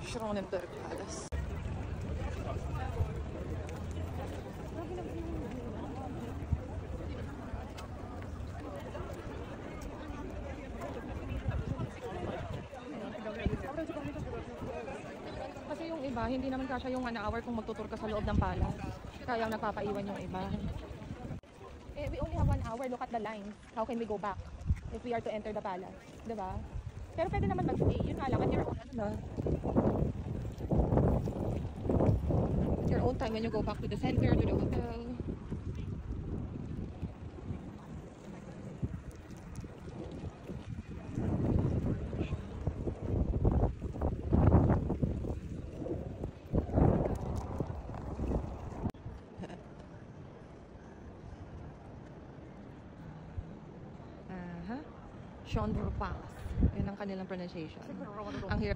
Schronenberg Palace. Kasi yung iba, hindi naman kasya yung 1 hour kung magtutur ka sa loob ng palace. Kaya nagpapaiwan yung iba. Eh, we only have 1 hour. Look at the lines. How can we go back if we are to enter the palace? Diba? Pero pwede naman mag-stay. Yun nga lang. At your own, at your own time when you go back to the center, to the hotel. Schronenberg Palace. Yun ang kanilang pronunciation. Ang hirap